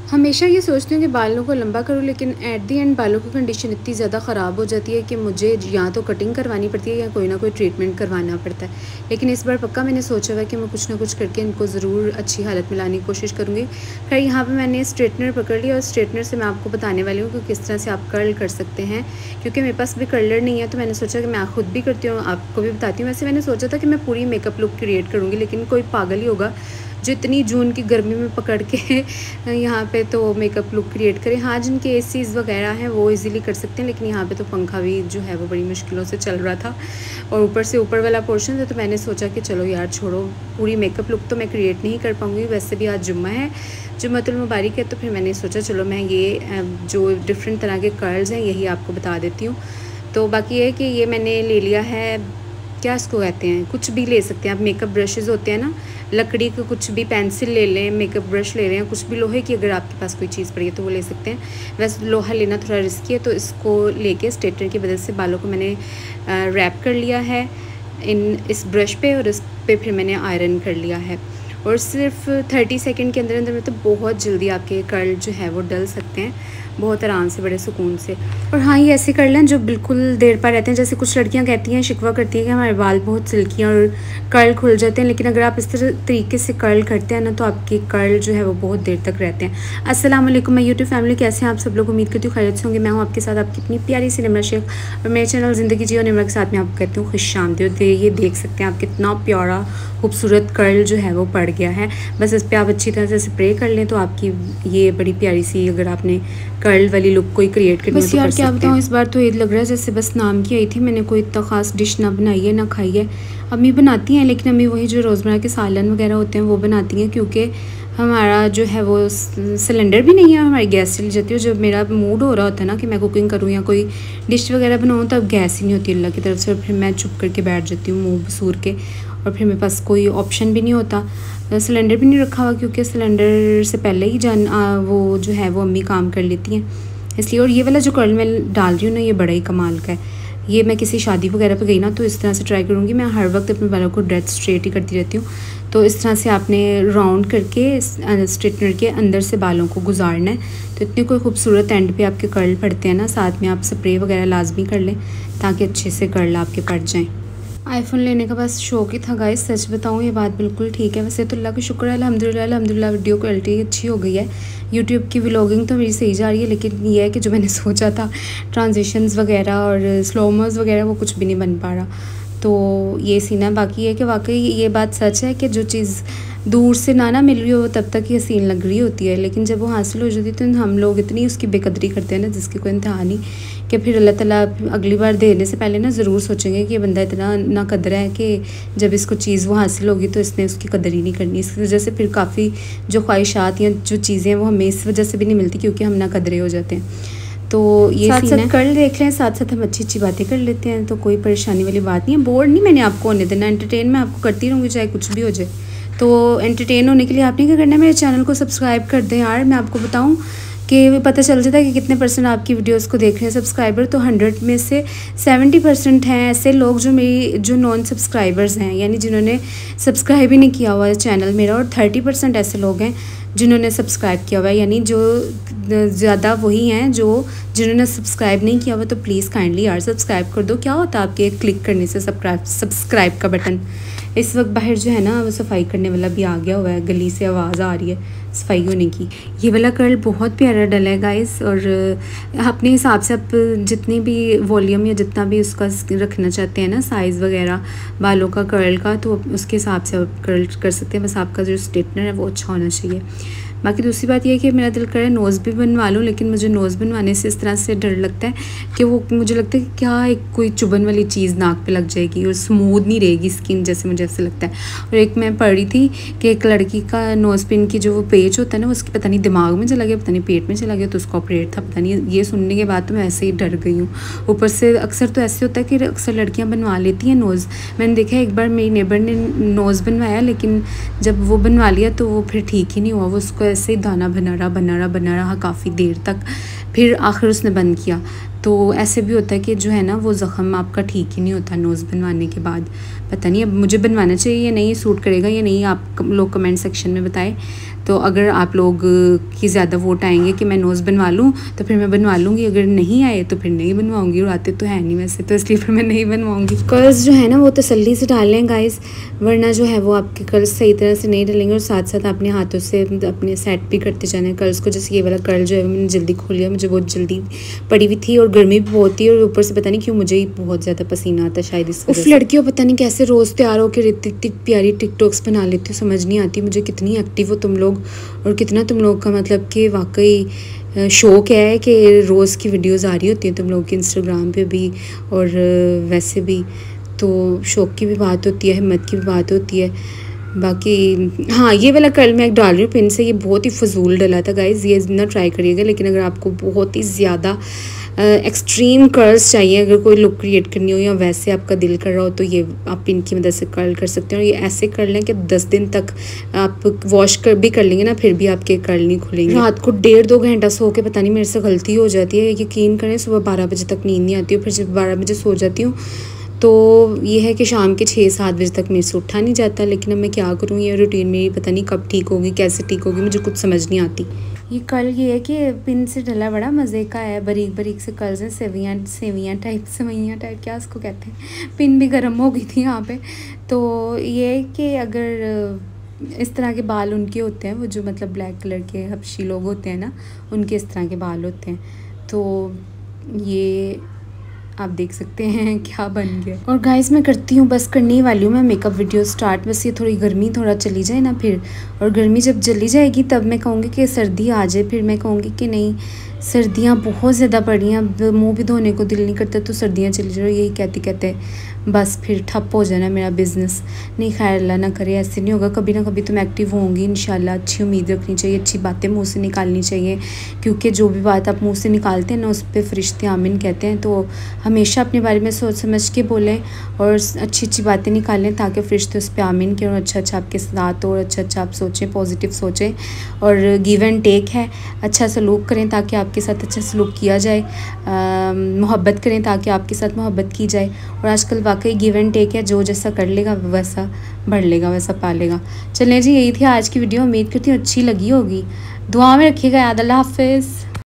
हमेशा ये सोचती हूँ कि बालों को लंबा करूँ, लेकिन एट द एंड बालों की कंडीशन इतनी ज़्यादा ख़राब हो जाती है कि मुझे या तो कटिंग करवानी पड़ती है या कोई ना कोई ट्रीटमेंट करवाना पड़ता है। लेकिन इस बार पक्का मैंने सोचा हुआ है कि मैं कुछ ना कुछ करके इनको ज़रूर अच्छी हालत में लाने की कोशिश करूँगी। खैर, यहाँ पर मैंने स्ट्रेटनर पकड़ लिया और स्ट्रेटनर से मैं आपको बताने वाली हूँ कि किस तरह से आप कर्ल कर सकते हैं। क्योंकि मेरे पास भी कर्लर नहीं है, तो मैंने सोचा कि मैं खुद भी करती हूँ, आपको भी बताती हूँ। वैसे मैंने सोचा था कि मैं पूरी मेकअप लुक क्रिएट करूँगी, लेकिन कोई पागल ही होगा जो इतनी जून की गर्मी में पकड़ के यहाँ पे तो मेकअप लुक क्रिएट करें। हाँ, जिनके एसीज़ वगैरह हैं वो इजीली कर सकते हैं, लेकिन यहाँ पे तो पंखा भी जो है वो बड़ी मुश्किलों से चल रहा था और ऊपर से ऊपर वाला पोर्शन था। तो मैंने सोचा कि चलो यार छोड़ो, पूरी मेकअप लुक तो मैं क्रिएट नहीं कर पाऊँगी। वैसे भी आज जुम्मा है, जुम्मतुल मुबारक है, तो फिर मैंने सोचा चलो मैं ये जो डिफरेंट तरह के कर्ल्स हैं यही आपको बता देती हूँ। तो बाकी ये है कि ये मैंने ले लिया है, क्या इसको कहते हैं, कुछ भी ले सकते हैं आप, मेकअप ब्रशेज़ होते हैं ना, लकड़ी का कुछ भी, पेंसिल ले लें, मेकअप ब्रश ले रहे हैं, कुछ भी लोहे की अगर आपके पास कोई चीज़ पड़ी है तो वो ले सकते हैं। वैसे लोहा लेना थोड़ा रिस्की है, तो इसको लेके स्ट्रेटनर की मदद से बालों को मैंने रैप कर लिया है इस ब्रश पे, और इस पे फिर मैंने आयरन कर लिया है। और सिर्फ 30 सेकंड के अंदर अंदर में तो बहुत जल्दी आपके कर्ल जो है वो डल सकते हैं, बहुत आराम से, बड़े सुकून से। और हाँ, ये ऐसे कर्ल हैं जो बिल्कुल देर पर रहते हैं। जैसे कुछ लड़कियां कहती हैं, शिकवा करती हैं कि हमारे बाल बहुत सिल्की हैं और कर्ल खुल जाते हैं, लेकिन अगर आप इस तरीके से कर्ल करते हैं ना तो आपके कर्ल जो है वो बहुत देर तक रहते हैं। अस्सलाम वालेकुम माय यूट्यूब फैमिली, कैसे हैं आप सब लोग? उम्मीद करती हूँ खैरियत से होंगे। मैं हूँ आपके साथ आपकी अपनी प्यारी सी निमरा शेख, और मेरे चैनल ज़िंदगी जियो निमरा के साथ मैं आपको कहती हूँ खुशामदीद। ये देख सकते हैं आप कितना प्यारा खूबसूरत कर्ल जो है वो पड़ गया है। बस इस पर आप अच्छी तरह से स्प्रे कर लें तो आपकी ये बड़ी प्यारी सी, अगर आपने कर्ल वाली लुक कोई क्रिएट करनी है तो यार क्या बताऊँ, इस बार तो ईद लग रहा है जैसे बस नाम की आई थी। मैंने कोई इतना ख़ास डिश ना बनाई है ना खाई है। अम्मी बनाती हैं, लेकिन अम्मी वही जो रोज़मर्रा के सालन वगैरह होते हैं वो बनाती हैं, क्योंकि हमारा जो है वो सिलेंडर भी नहीं है, हमारी गैस चली जाती है। जब मेरा मूड हो रहा होता है ना कि मैं कुकिंग करूँ या कोई डिश वगैरह बनाऊँ, तब गैस ही नहीं होती अल्लाह की तरफ से, और फिर मैं चुप करके बैठ जाती हूँ मुँह बसूर के, और फिर मेरे पास कोई ऑप्शन भी नहीं होता। सिलेंडर भी नहीं रखा हुआ, क्योंकि सिलेंडर से पहले ही वो जो है वो अम्मी काम कर लेती हैं, इसलिए। और ये वाला जो कर्ल मैं डाल रही हूँ ना, ये बड़ा ही कमाल का है। ये मैं किसी शादी वगैरह पे गई ना तो इस तरह से ट्राई करूँगी। मैं हर वक्त अपने बालों को डेड स्ट्रेट ही करती रहती हूँ, तो इस तरह से आपने राउंड करके स्ट्रेटनर के अंदर से बालों को गुजारना है, तो इतने कोई खूबसूरत एंड पे आपके कर्ल पड़ते हैं ना। साथ में आप स्प्रे वगैरह लाजमी कर लें ताकि अच्छे से कर्ल आपके पड़ जाएँ। आईफोन लेने का बस शौक ही था गाइस, सच बताऊँ ये बात बिल्कुल ठीक है। वैसे तो अल्लाह का शुक्र है, अल्हम्दुलिल्लाह वीडियो क्वालिटी अच्छी हो गई है। यूट्यूब की व्लॉगिंग तो मेरी सही जा रही है, लेकिन ये है कि जो मैंने सोचा था ट्रांजिशंस वगैरह और स्लोमोस वगैरह वो कुछ भी नहीं बन पा रहा। तो ये सीन है। बाकी ये कि वाकई ये बात सच है कि जो चीज़ दूर से ना मिल रही हो तब तक ही हसीन लग रही होती है, लेकिन जब वो हासिल हो जाती है तो हम लोग इतनी उसकी बेकदरी करते हैं ना जिसकी कोई इंतहा नहीं, कि फिर अल्लाह ताला अगली बार देने से पहले ना ज़रूर सोचेंगे कि ये बंदा इतना ना कदर है कि जब इसको चीज़ वो हासिल होगी तो इसने उसकी कदर ही नहीं करनी। इस वजह से फिर काफ़ी जो ख्वाहिशात या जो चीज़ें हैं वो हमें इस वजह से भी नहीं मिलती, क्योंकि हम ना कदरे हो जाते हैं। तो ये साथ साथ कर देख लें, साथ साथ हम अच्छी अच्छी बातें कर लेते हैं, तो कोई परेशानी वाली बात नहीं है। बोर्ड नहीं मैंने आपको होने देना, एंटरटेन मैं आपको करती रहूँगी चाहे कुछ भी हो जाए। तो एंटरटेन होने के लिए आपने क्या करना है, मेरे चैनल को सब्सक्राइब कर दें यार। मैं आपको बताऊं कि पता चल जाता है कि कितने % आपकी वीडियोस को देख रहे हैं सब्सक्राइबर। तो 100 में से 70% हैं ऐसे लोग जो नॉन सब्सक्राइबर्स हैं, यानी जिन्होंने सब्सक्राइब ही नहीं किया हुआ है चैनल मेरा, और 30% ऐसे लोग हैं जिन्होंने सब्सक्राइब किया हुआ है, यानी जो ज़्यादा वही हैं जिन्होंने सब्सक्राइब नहीं किया हुआ। तो प्लीज़ काइंडली यार सब्सक्राइब कर दो। क्या होता है आपके क्लिक करने से सब्सक्राइब का बटन। इस वक्त बाहर जो है ना वो सफाई करने वाला भी आ गया हुआ है, गली से आवाज़ आ रही है सफाई होने की। ये वाला कर्ल बहुत प्यारा डला है गाइस, और अपने हिसाब से आप जितनी भी वॉल्यूम या जितना भी उसका रखना चाहते हैं ना साइज़ वगैरह बालों का कर्ल का, तो उसके हिसाब से आप कर्ल कर सकते हैं। बस आपका जो स्ट्रेटनर है वो अच्छा होना चाहिए। बाकी दूसरी बात यह है कि मेरा दिल करे नोज़ भी बनवा लूँ, लेकिन मुझे नोज़ बनवाने से इस तरह से डर लगता है कि वो मुझे लगता है कि क्या एक कोई चुभन वाली चीज़ नाक पे लग जाएगी और स्मूथ नहीं रहेगी स्किन, जैसे मुझे ऐसे लगता है। और एक मैं पढ़ रही थी कि एक लड़की का नोज़ पिन की जो वो पेच होता है ना, उसकी पता नहीं दिमाग में चला गया, पता नहीं पेट में चला गया, तो उसका ऑपरेट था, पता नहीं। ये सुनने के बाद तो मैं ऐसे ही डर गई हूँ। ऊपर से अक्सर तो ऐसे होता है कि अक्सर लड़कियाँ बनवा लेती हैं नोज़। मैंने देखा एक बार मेरी नेबर ने नोज़ बनवाया, लेकिन जब वो बनवा लिया तो वो फिर ठीक ही नहीं हुआ। वो उसको ऐसे ही दाना बना रहा काफ़ी देर तक, फिर आखिर उसने बंद किया। तो ऐसे भी होता है कि जो है ना वो ज़ख़म आपका ठीक ही नहीं होता नोज़ बनवाने के बाद। पता नहीं अब मुझे बनवाना चाहिए या नहीं, सूट करेगा या नहीं, आप लोग कमेंट सेक्शन में बताएं। तो अगर आप लोग की ज़्यादा वोट आएंगे कि मैं नोज़ बनवा लूँ तो फिर मैं बनवा लूँगी, अगर नहीं आए तो फिर नहीं बनवाऊँगी, और आते तो है नहीं वैसे, तो इसलिए फिर मैं नहीं बनवाऊँगी। कर्ल्स जो है ना वो तसल्ली से डाल लें गाइस, वरना जो है वो आपके कर्ल्स सही तरह से नहीं डलेंगे। और साथ साथ अपने हाथों से अपने सेट भी करते जाना कर्ल्स को। जैसे ये वाला कर्ल जो है मैंने जल्दी खोल लिया, मुझे बहुत जल्दी पड़ी हुई थी और गर्मी भी बहुत थी, और ऊपर से पता नहीं क्यों मुझे बहुत ज़्यादा पसीना आता शायद इस वजह से। लड़कियों पता नहीं कैसे रोज़ तैयार होकर इतनी प्यारी टिकटॉक्स बना लेती हो, समझ नहीं आती मुझे कितनी एक्टिव हो तुम लोग, और कितना तुम लोग का मतलब कि वाकई शौक़ है कि रोज़ की वीडियोस आ रही होती हैं तुम लोग के इंस्टाग्राम पे भी और वैसे भी। तो शौक़ की भी बात होती है, हिम्मत की भी बात होती है। बाकी हाँ, ये वाला कर्ल मैं डाल रही हूँ पिन से, ये बहुत ही फजूल डला था गाइज़, ये ना ट्राई करिएगा। लेकिन अगर आपको बहुत ही ज़्यादा एक्सट्रीम कर्ल्स चाहिए, अगर कोई लुक क्रिएट करनी हो या वैसे आपका दिल कर रहा हो, तो ये आप पिन की मदद से कर्ल कर सकते हो। और ये ऐसे कर लें कि 10 दिन तक आप वॉश भी कर लेंगे ना, फिर भी आपके कर्ल नहीं खुलेंगे। रात को 1.5-2 घंटा सो के पता नहीं मेरे से गलती हो जाती है, यकीन करें सुबह 12 बजे तक नींद नहीं आती है। फिर जब 12 बजे सो जाती हूँ तो ये है कि शाम के 6-7 बजे तक मेरे से उठा नहीं जाता। लेकिन अब मैं क्या करूँ, ये रूटीन मेरी पता नहीं कब ठीक होगी, कैसे ठीक होगी, मुझे कुछ समझ नहीं आती। ये कर्ल ये है कि पिन से डला बड़ा मज़े का है, बारीक बारीक से कर्ल्स हैं, सेवियाँ टाइप क्या उसको कहते हैं। पिन भी गर्म हो गई थी यहाँ पे। तो ये कि अगर इस तरह के बाल उनके होते हैं, वो जो मतलब ब्लैक कलर के हबशी लोग होते हैं ना, उनके इस तरह के बाल होते हैं। तो ये आप देख सकते हैं क्या बन गया। और गाइस मैं करती हूँ, बस करने ही वाली हूँ मैं मेकअप वीडियो स्टार्ट। बस ये थोड़ी गर्मी थोड़ा चली जाए ना फिर, और गर्मी जब चली जाएगी तब मैं कहूँगी कि सर्दी आ जाए, फिर मैं कहूँगी कि नहीं सर्दियाँ बहुत ज़्यादा पड़ी हैं, अब मुँह भी धोने को दिल नहीं करता, तो सर्दियाँ चली जाओ, यही कहते कहते बस फिर ठप हो जाना मेरा बिज़नेस। नहीं खैर अल्लाह ना करे, ऐसे नहीं होगा, कभी ना कभी तो मैं एक्टिव होंगी इंशाल्लाह। अच्छी उम्मीद रखनी चाहिए, अच्छी बातें मुंह से निकालनी चाहिए, क्योंकि जो भी बात आप मुंह से निकालते हैं ना उस पर फरिश्ते आमीन कहते हैं। तो हमेशा अपने बारे में सोच समझ के बोलें और अच्छी अच्छी बातें निकालें, ताकि फरिश्ते उस पर आमीन करें और अच्छा अच्छा आपके साथ हो, और अच्छा अच्छा आप सोचें, पॉजिटिव सोचें। और गिव एंड टेक है, अच्छा सलूक करें ताकि आपके साथ अच्छा सलूक किया जाए, मोहब्बत करें ताकि आपके साथ मोहब्बत की जाए। और आजकल वाकई गिव एंड टेक है, जो जैसा कर लेगा वैसा बढ़ लेगा, वैसा पा लेगा। चलें जी, यही थी आज की वीडियो, उम्मीद करती हूँ अच्छी लगी होगी। दुआ में रखिएगा याद। अल्लाह हाफिज़।